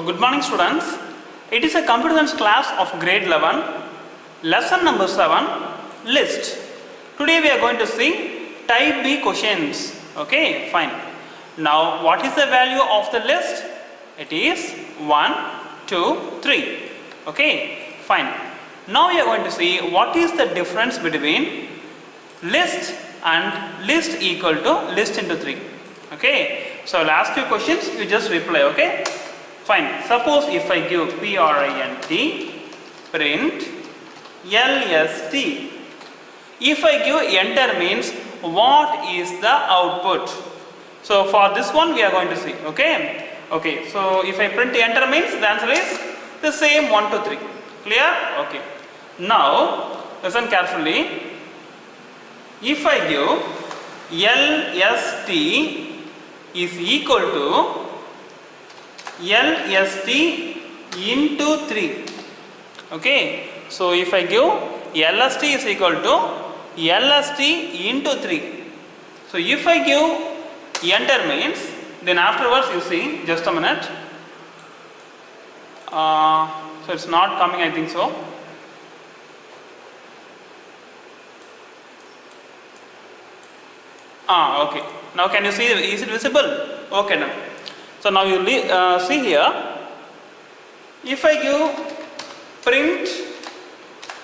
good morning students. It is a computer science class of grade 11, lesson number 7, list. Today we are going to see type B questions. Okay, fine. Now what is the value of the list? It is 1, 2, 3. Okay, fine. Now we are going to see what is the difference between list and list equal to list into 3. Okay, so I'll ask you questions, you just reply. Okay, fine. Suppose if I give print print lst, if I give enter means what is the output? So for this one we are going to see. Okay, so if I print enter means the answer is the same 1 to 3. Clear? Okay, now listen carefully. If I give lst is equal to lst into 3. Okay, so if I give lst is equal to lst into 3. So if I give enter means, then afterwards you see, just a minute. So it's not coming, I think so. Okay. Now can you see, is it visible? Okay now. So now you see here, if I give print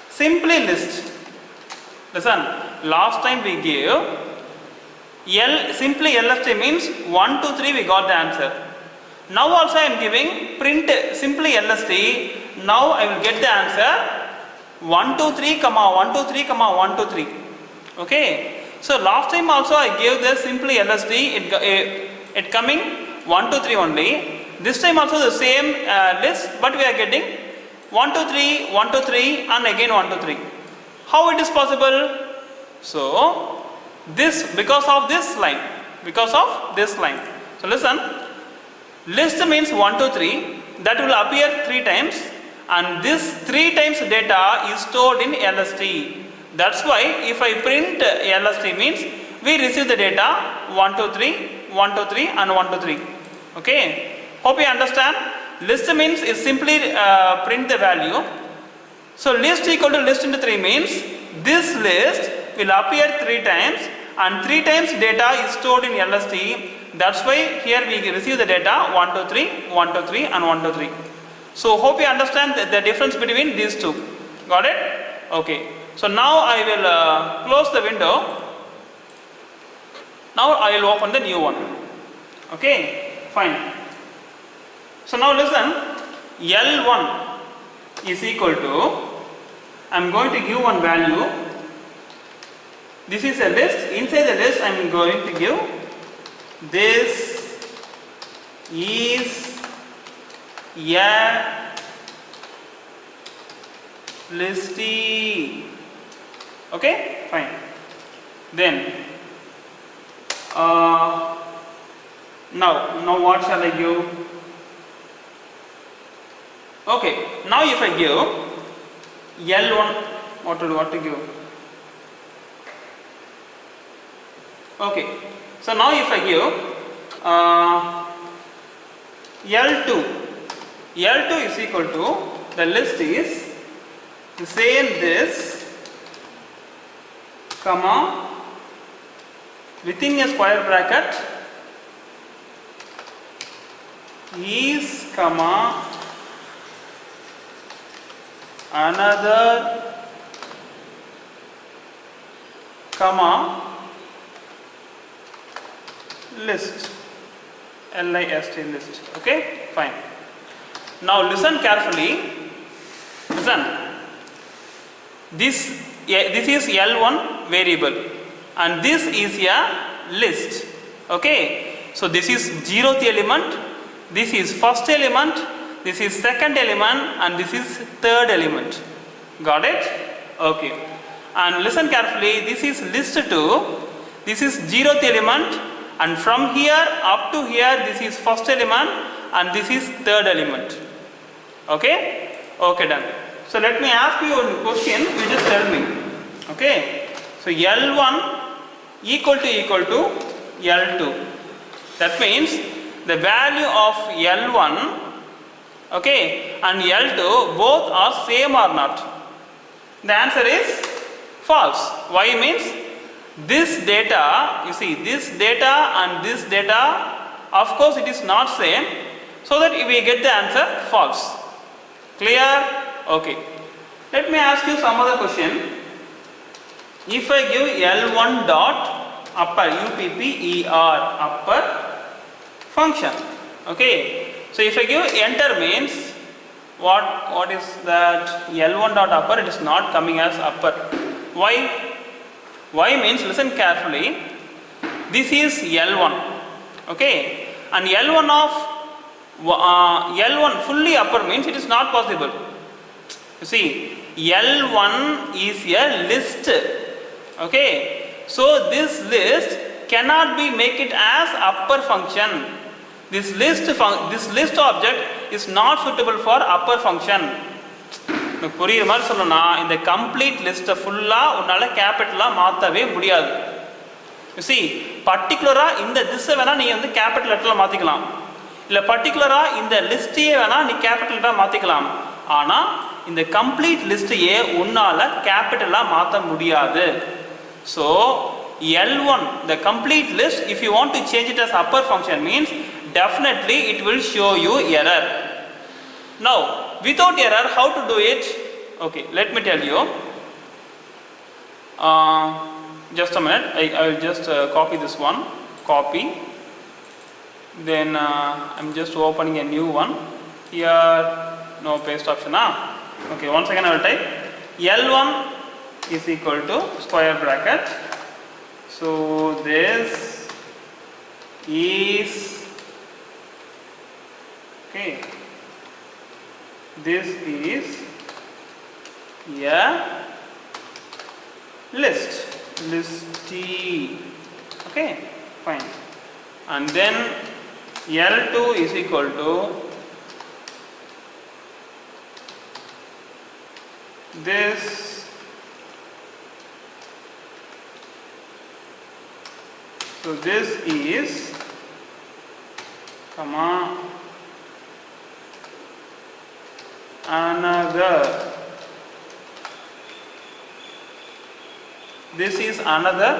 simply list. Listen, last time we gave simply lst means 1 to 3 we got the answer. Now also I am giving print simply lst. Now I will get the answer 1 to 3 comma 1 to 3 comma 1 to 3. Okay. So last time also I gave the simply lst, it coming 1 to 3 only. This time also the same list, but we are getting 1 to 3, 1 to 3 and again 1 to 3. How it is possible? So this because of this line. So listen, list means 1 to 3, that will appear 3 times, and this 3 times data is stored in lst. That's why if I print lst means we receive the data 1 to 3, 1 to 3 and 1 to 3. Okay, hope you understand. List means is simply print the value. So list equal to list into 3 means this list will appear 3 times and 3 times data is stored in lst. That's why here we receive the data 1 to 3, 1 to 3 and 1 to 3. So hope you understand the difference between these two. Got it? Okay. So now I will close the window. Now I will open the new one. Okay, fine. So now listen, L1 is equal to, I am going to give one value. This is a list. Inside the list I am going to give this is a listy. Okay, fine. Then now what shall I give? Okay, now if I give L1, what to give? Okay, so now if I give L2 is equal to, the list is the same this comma within a square bracket is comma another comma list, list list. Okay, fine. Now listen carefully. Listen. This is L1 variable and this is a list. Okay, so this is 0th element, this is first element, this is second element and this is third element. Got it? Okay, and listen carefully, this is list 2, this is 0th element, and from here up to here this is first element and this is third element. Okay, okay, done. So let me ask you a question, you just tell me. Okay, so L1 equal to L2. That means the value of L1 okay, and L2 both are same or not? The answer is false. Why means this data, you see this data and this data, of course it is not same, so that we get the answer false. Clear? Okay. Let me ask you some other question. If I give L1 dot upper upper upper function, okay, so if I give enter means what is that? L1 dot upper, it is not coming as upper. Why means, listen carefully, this is L1, okay, and L1 of L1 fully upper means it is not possible. You see, L1 is a list, okay, so this list cannot be make it as upper function. This list object is not suitable for upper function. புரியுற மாதிரி சொல்லணும்னா இந்த complete லிஸ்ட்டை ஃபுல்லாக உன்னால் கேபிட்டலாக மாற்றவே முடியாது. You see, பர்டிகுலராக இந்த திஸ்ஸை வேணால் நீங்கள் வந்து கேபிட்டல் லெட்டரில் மாற்றிக்கலாம், இல்லை பர்டிகுலராக இந்த லிஸ்ட்டையே வேணால் நீ கேபிட்டல் லெட்டராக மாற்றிக்கலாம். ஆனால் இந்த கம்ப்ளீட் லிஸ்ட்டையே உன்னால் கேபிட்டலாக மாற்ற முடியாது. So L1, the complete list, if you want to change it as upper function means definitely it will show you error. Now without error, how to do it? Okay, let me tell you. Just a minute, I will just copy this one, copy, then I'm just opening a new one here. No paste option. Okay, once again I will type L1 is equal to square bracket, so this is, okay, this is a listy, okay, fine, and then L2 is equal to this, so this is comma another, this is another,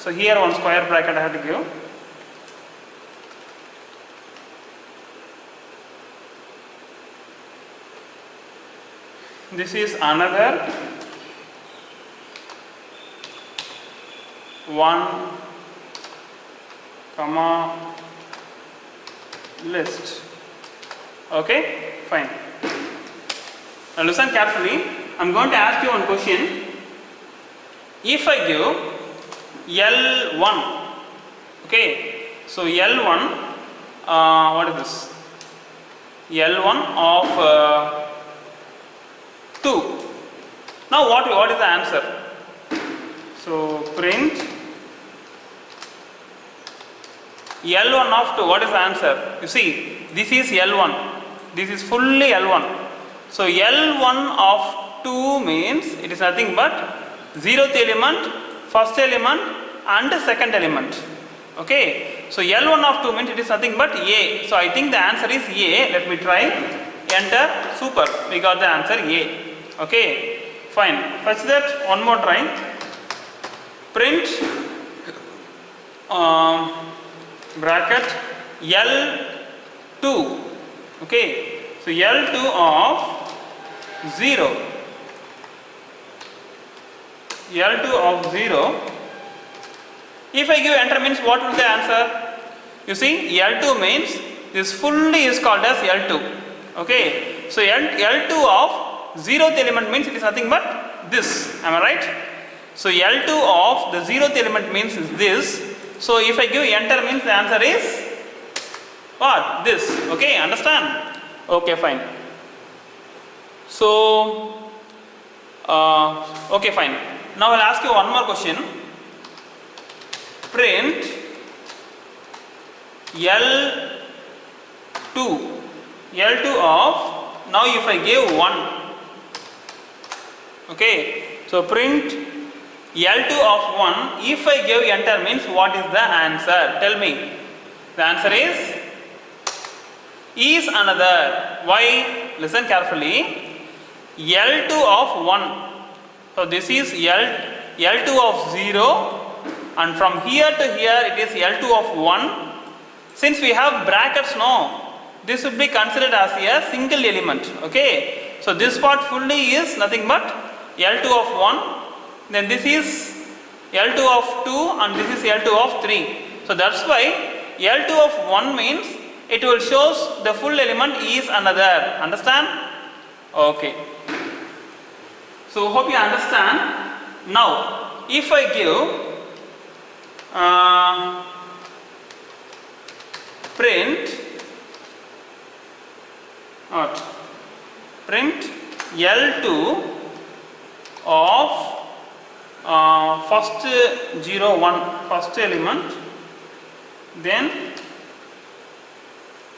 so here one square bracket I have to give, this is another one comma list, okay, fine. Now listen carefully, I am going to ask you one question. If I give L1, okay, so L1, what is this? L1 of 2. Now what is the answer? So print L1 of 2, what is the answer? You see, this is L1, this is fully L1. So L1 of 2 means it is nothing but 0th element, first element and second element. Okay, so L1 of 2 means it is nothing but A. So I think the answer is A. Let me try. Enter. Super. We got the answer A. Okay, fine. Fetch that. One more try. Print bracket L2. Okay, so L2 of 0. L2 of 0. If I give enter means what will the answer? You see, L2 means this fully is called as L2. Okay, so L2 of 0th element means it is nothing but this. Am I right? So L2 of the 0th element means is this. So if I give enter means the answer is what? This. Okay, understand? Okay, fine. So okay, fine. Now I'll ask you one more question. Print L2 of, now if I give 1, okay, so print L2 of 1, if I give enter means what is the answer? Tell me. The answer is, is another. Why? Listen carefully. L2 of 1. So this is L2 of 0, and from here to here it is L2 of 1. Since we have brackets now, this would be considered as a single element. Okay. So this part fully is nothing but L2 of 1. Then this is L2 of 2 and this is L2 of 3. So that's why L2 of 1 means it will shows the full element is another. Understand? Okay. So hope you understand. Now if I give print L2 of first 0 1 first element, then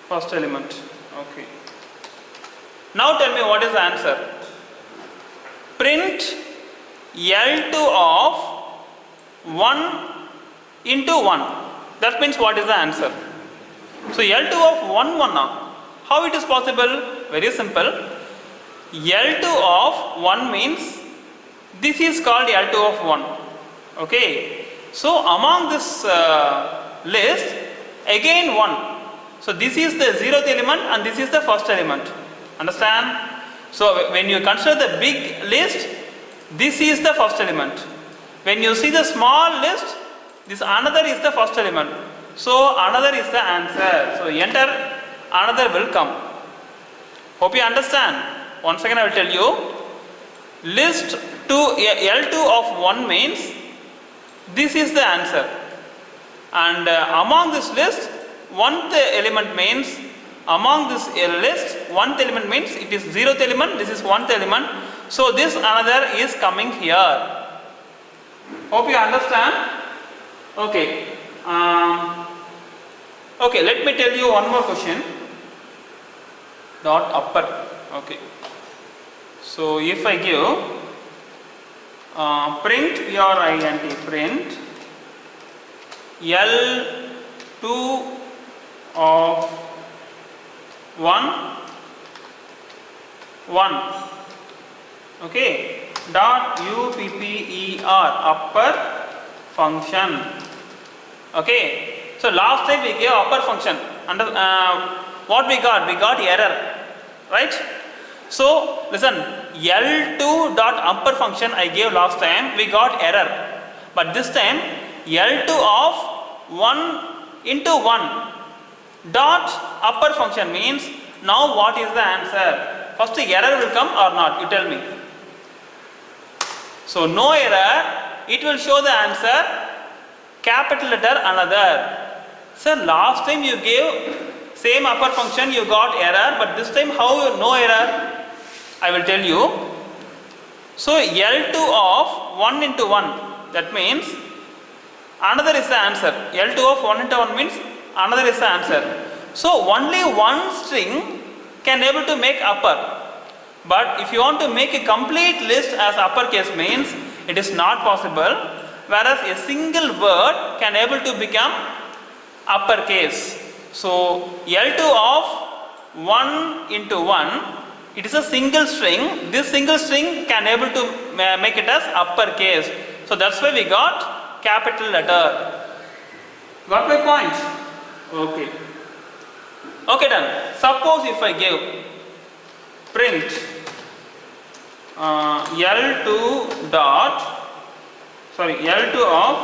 first element. Okay. Now tell me what is the answer. Print L2 of 1 into 1. That means what is the answer? So L2 of 1 1 now. How it is possible? Very simple. L2 of 1 means this is called L2 of 1. Okay. So among this list, again 1. So this is the 0th element and this is the first element. Understand? So when you consider the big list, this is the first element. When you see the small list, this another is the first element. So another is the answer. So enter another will come. Hope you understand. Once again I will tell you. List to L2 of 1 means this is the answer. And among this list, 1th element means among this list, 1th element means it is 0th element, this is 1th element. So this another is coming here. Hope you understand. Okay. Okay, let me tell you one more question. Dot upper. Okay. So if I give print print L2 of 1 1, okay, dot upper upper function. Okay. So last time we gave upper function. Under what we got? We got error, right? So listen, L2 dot upper function I gave last time, we got error. But this time L2 of 1 into 1 dot upper function means now what is the answer? First error will come or not? You tell me. So no error, it will show the answer capital letter another. Sir, last time you gave same upper function, you got error, but this time how no error? I will tell you. So L2 of 1 into 1, that means another is the answer. L2 of 1 into 1 means another is the answer. So only one string can able to make upper. But if you want to make a complete list as uppercase means it is not possible. Whereas a single word can able to become uppercase. So L2 of 1 into 1, it is a single string. This single string can able to make it as uppercase. So that's why we got capital letter. Got my point? Okay. Okay, done. Suppose if I give print L2 of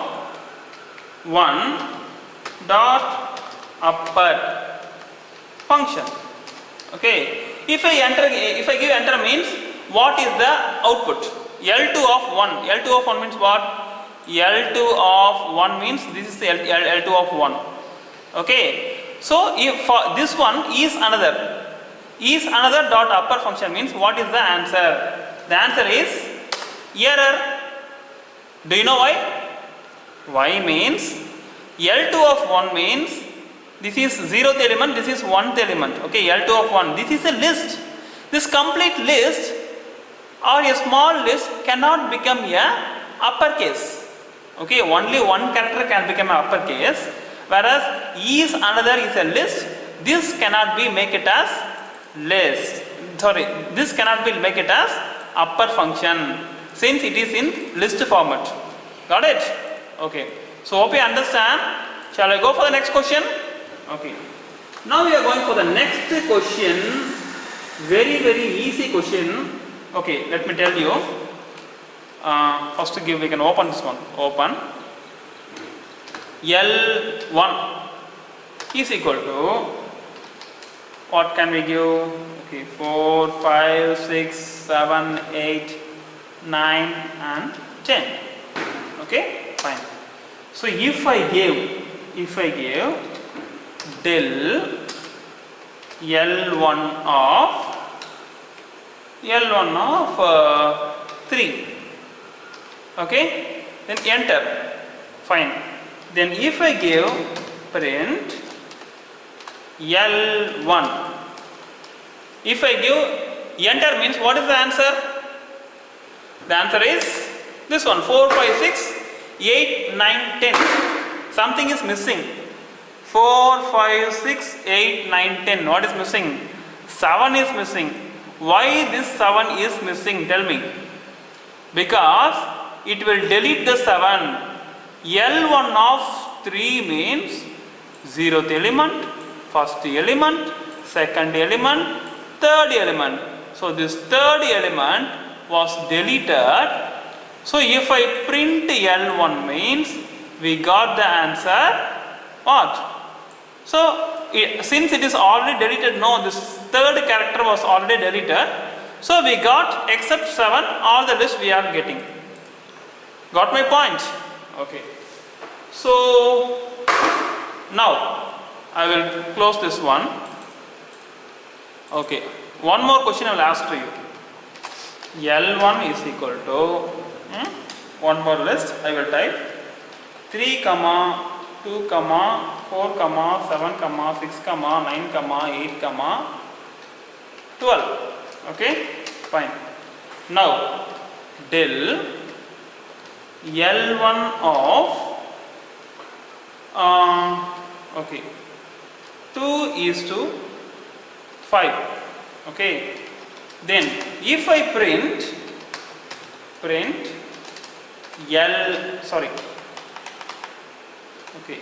1 dot upper function. Okay. If I give enter means what is the output? L2 of 1. L2 of 1 means what? L2 of 1 means this is L2 of 1. Okay. So if for this one is another dot upper function means what is the answer? The answer is error. Do you know why? Why means L2 of 1 means this is 0th element, this is 1th element. Okay, L2 of 1. This is a list. This complete list or a small list cannot become a uppercase. Okay, only one character can become a uppercase. Whereas is another is a list. This cannot be make it as list. Sorry, this cannot be make it as upper function since it is in list format. Got it? Okay. So hope you understand. Shall I go for the next question? Okay. Now we are going for the next question. Very easy question. Okay, let me tell you. First we can open this one. Open. L1 is equal to, what can we give? Okay, 4, 5, 6, 7, 8, 9 and 10. Okay, fine. So if I give del L1 of 3, okay, then enter, fine. Then if I give print L1, if I give enter means what is the answer? The answer is this one, 4, 5, 6, 8, 9, 10. Something is missing. 4, 5, 6, 8, 9, 10. What is missing? 7 is missing. Why this 7 is missing? Tell me. Because it will delete the 7. L1 of 3 means 0th element, first element, second element, third element. So this third element was deleted. So if I print L1 means we got the answer what? So since it is already deleted, no, this third character was already deleted. So we got except 7, all the list we are getting. Got my point? Okay. So now I will close this one. Okay. One more question I will ask to you. L1 is equal to one more list I will type 3, 2, 4, 7, 6, 9, 8, 12. Okay, fine. Now del L1 of okay, 2 is to 5. Okay, then if I print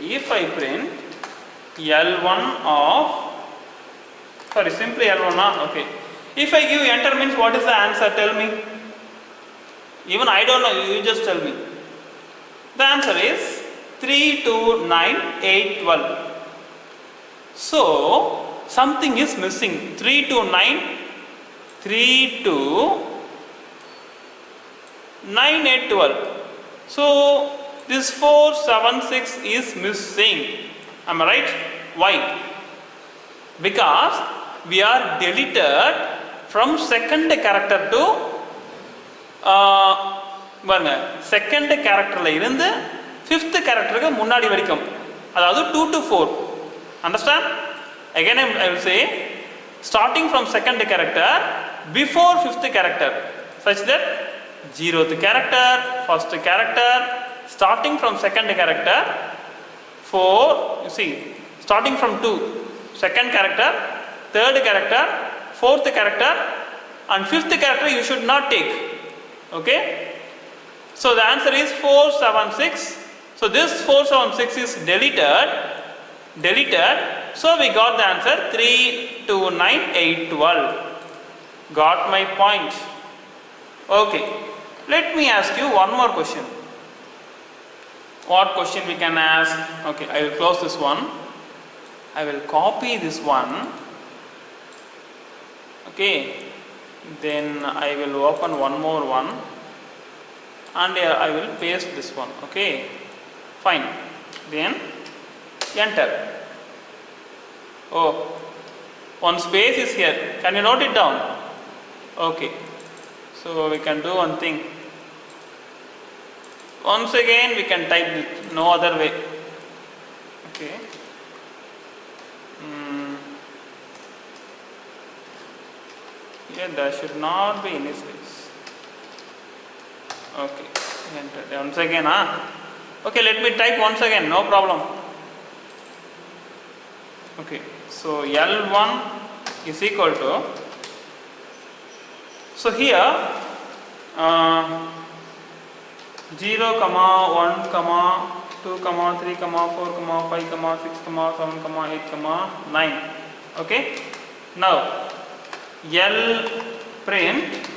if I print L1 of, simply L1, okay. If I give enter means what is the answer? Tell me. Even I don't know, you just tell me. The answer is 3, 2, 9, 8, 12. So something is missing. 3 to 9, 3 to 9, 8, 12. So this 4, 7, 6 is missing. Am I right? Why? Because we are deleted from second character to second character la irundhu fifth character ku munnadi varaikum, adhaadu 2 to 4. Understand? Again I will say, starting from second character before fifth character, such that 0th character, first character, starting from second character, 4, you see, starting from 2, second character, third character, fourth character and fifth character you should not take. Okay, so the answer is 4, 7, 6. So this 4, 7, 6 is deleted. So we got the answer 3, 2, 9, 8, 12. Got my point? Okay, let me ask you one more question. What question we can ask? Okay, I will close this one. I will copy this one. Okay, then I will open one more one and I will paste this one. Okay, fine. Then enter. Oh, one space is here. Can you note it down? Okay, so we can do one thing. Once again we can type it, no other way. Okay. Here there should not be any space. Okay, enter. Once again, Okay, let me type once again, no problem. Okay, So L1 is equal to, so here 0, 1, 2, 3, 4, 5, 6, 7, 8, 9. Okay. Now L print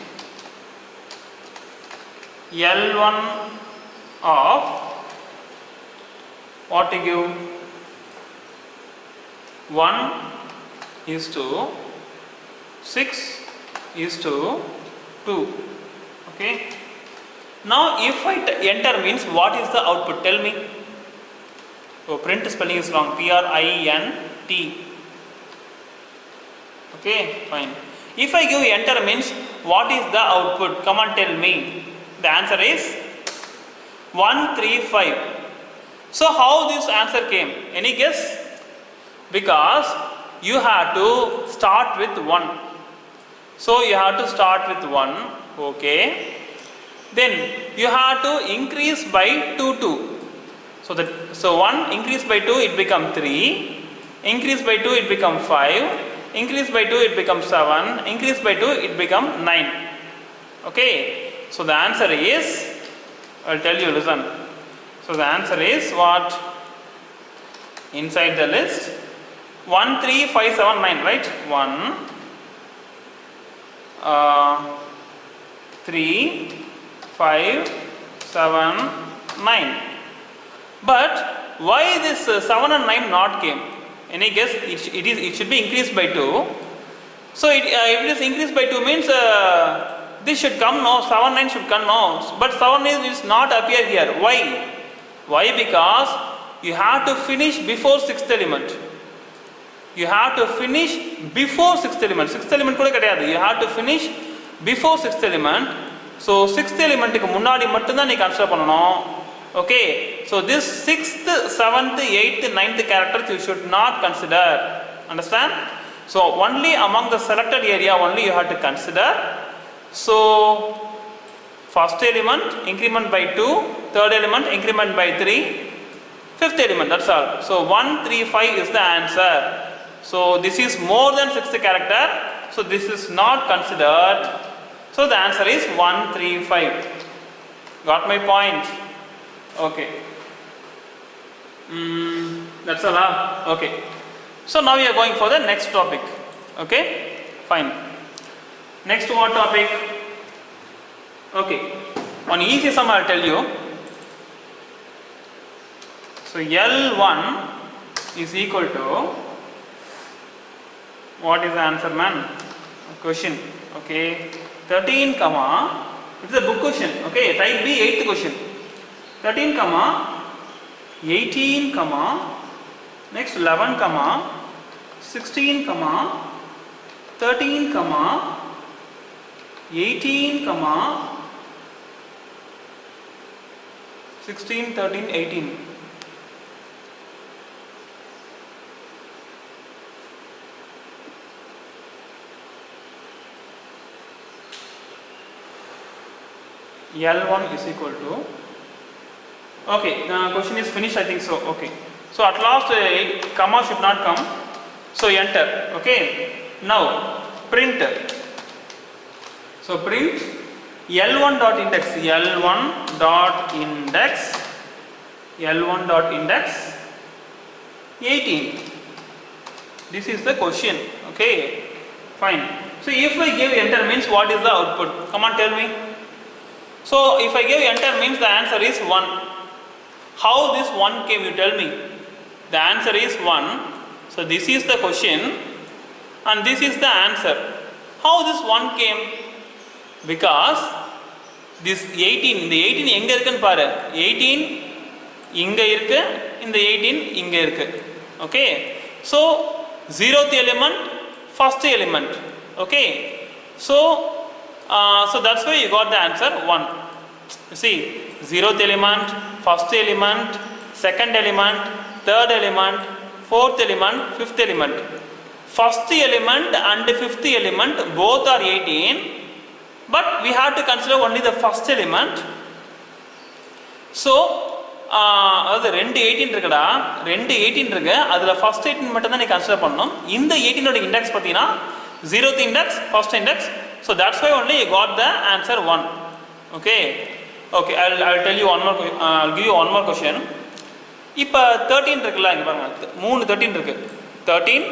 L1 of what to give? 1 is to 6 is to 2. Okay. Now if I enter means what is the output? Tell me. So print spelling is wrong. PRINT. Okay, fine. If I give enter means what is the output? Come on, tell me. The answer is 135. So how this answer came? Any guess? Because you have to start with 1. So you have to start with 1. Okay. Then you have to increase by 2. So 1 increase by 2 it become 3. Increase by 2 it become 5. Increase by 2 it becomes 7. Increase by 2 it become 9. Okay. So the answer is, I'll tell you, listen. So the answer is what? Inside the list 1, 3, 5, 7, 9, right? 1, 3, 5, 7, 9. But why this 7 and 9 not came? Any guess? It should be increased by 2. So if it is increased by 2 means this should come, no, 7, 9 should come, no. But 7 is not appear here. Why? Why? Because you have to finish before 6th element. You have to finish before 6th element. 6th element kuda kedaiyadhu. You have to finish before 6th element. So 6th element ku munnadi mattum dhaan nee consider pannanom. Okay. So this 6th, 7th, 8th, 9th characters you should not consider. Understand? So only among the selected area only you have to consider. So first element increment by 2, third element increment by 3, fifth element, that's all. So 1, 3, 5 is the answer. So this is more than 6th character. So this is not considered. So the answer is 1, 3, 5. Got my point? Okay. That's all. Okay. So now we are going for the next topic. Okay. Fine. Next what topic? Okay. On easy sum I will tell you. So L1 is equal to, what is the answer, man? Question. Okay. 13 comma, it is a book question. Okay. Type B, 8th question. 13 comma 18 comma, next 11 comma 16 comma 13 comma 18 comma 16, 13, 18. L1 is equal to, okay, the question is finished, I think so. Okay. So at last comma should not come. So enter. Okay. Now print. So print L1 dot index, L1 dot index, L1 dot index 18. This is the question. Okay. Fine. So if I give enter means what is the output? Come on, tell me. So if I give enter means the answer is 1. How this 1 came, you tell me. The answer is 1. So this is the question and this is the answer. How this 1 came? Because this 18, இந்த 18 எங்க இருக்குன்னு பாரு. 18 இங்க இருக்கு, இந்த 18 இங்க இருக்கு. Okay. So 0th element, first element. Okay. So that's why you got the answer 1. You see, 0th element, first element, second element, third element, fourth element, fifth element. First element and fifth element both are 18, but we have to consider only the first element. So அதாவது ரெண்டு 18 இருக்குடா, ரெண்டு 18 இருக்கு, அதில் first 18 மட்டும் தான் நீ consider பண்ணணும். இந்த 18ஓட இண்டெக்ஸ் பார்த்தீங்கன்னா 0th index, first index. So that's why only you got the answer 1. Okay okay, I'll tell you one more, I'll give you one more question. இப்போ 13 இருக்குல்ல, இங்கே பாருங்க 3 13 இருக்கு. 13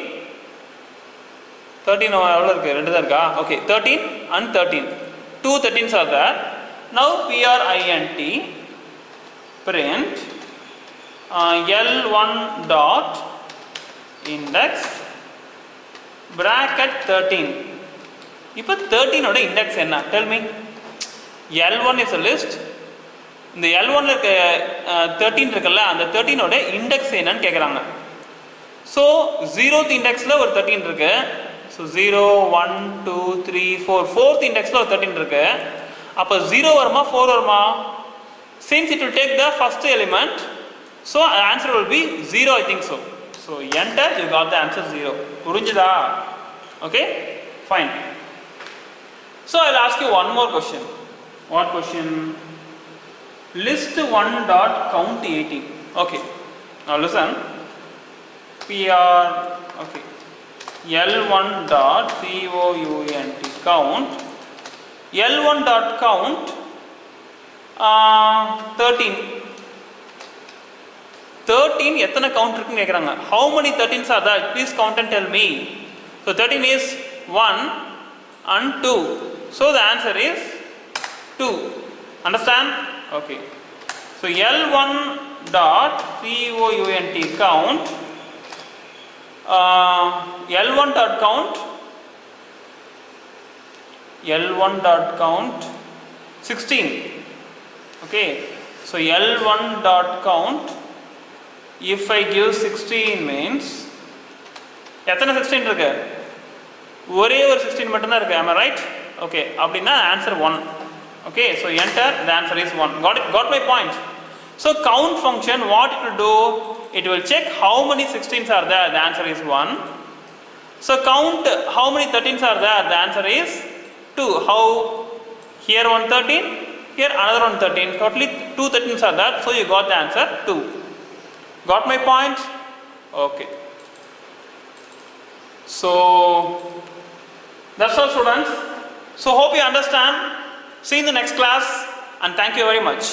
எவ்வளோ இருக்குது? 2 தான் இருக்கா? Okay, 13 and 13. 2 13s are there. Now print print L1 dot index bracket 13. இப்போ 13ஓட இண்டெக்ஸ் என்ன? Tell me. L1 is a list. இந்த L1 இருக்க 13 இருக்குல்ல, அந்த 13ஓட இண்டெக்ஸ் என்னன்னு கேட்குறாங்க. ஸோ 0th இண்டெக்ஸில் ஒரு 13 இருக்கு. ஸோ 0 1 2 3 4 4th இண்டெக்ஸில் ஒரு 13 இருக்கு. அப்போ 0 வருமா 4 வருமா? Since it will take the first element, so answer will be 0, I think so. So enter, you got the answer 0. புரிஞ்சுதா? Okay, fine. So I'll ask you one more question. What question? List 1 dot count 18. Okay, now listen. Okay, L1 dot count L1 dot count 13 எத்தனை count இருக்குன்னு கேட்குறாங்க. How many 13s are there? Please count and tell me. So 13 is 1 and 2. So the answer is 2. Understand? Okay. So L1 dot count L1 dot count 16. Okay, so L1 dot count, if I give 16 means எத்தனை 16 இருக்கு? ஒரே ஒரு 16 மட்டும் தான் இருக்கு. Am I right? Okay, அப்படின்னா answer 1. Okay, so enter, the answer is 1. Got my point? So count function, what it will do? It will check how many 16s are there. The answer is 1. So count how many 13s are there. The answer is 2. How? Here one 13, here another one 13. Totally 2 13s are there. So you got the answer 2. Got my point? Okay. So that's all, students. So hope you understand. See you in the next class, and thank you very much.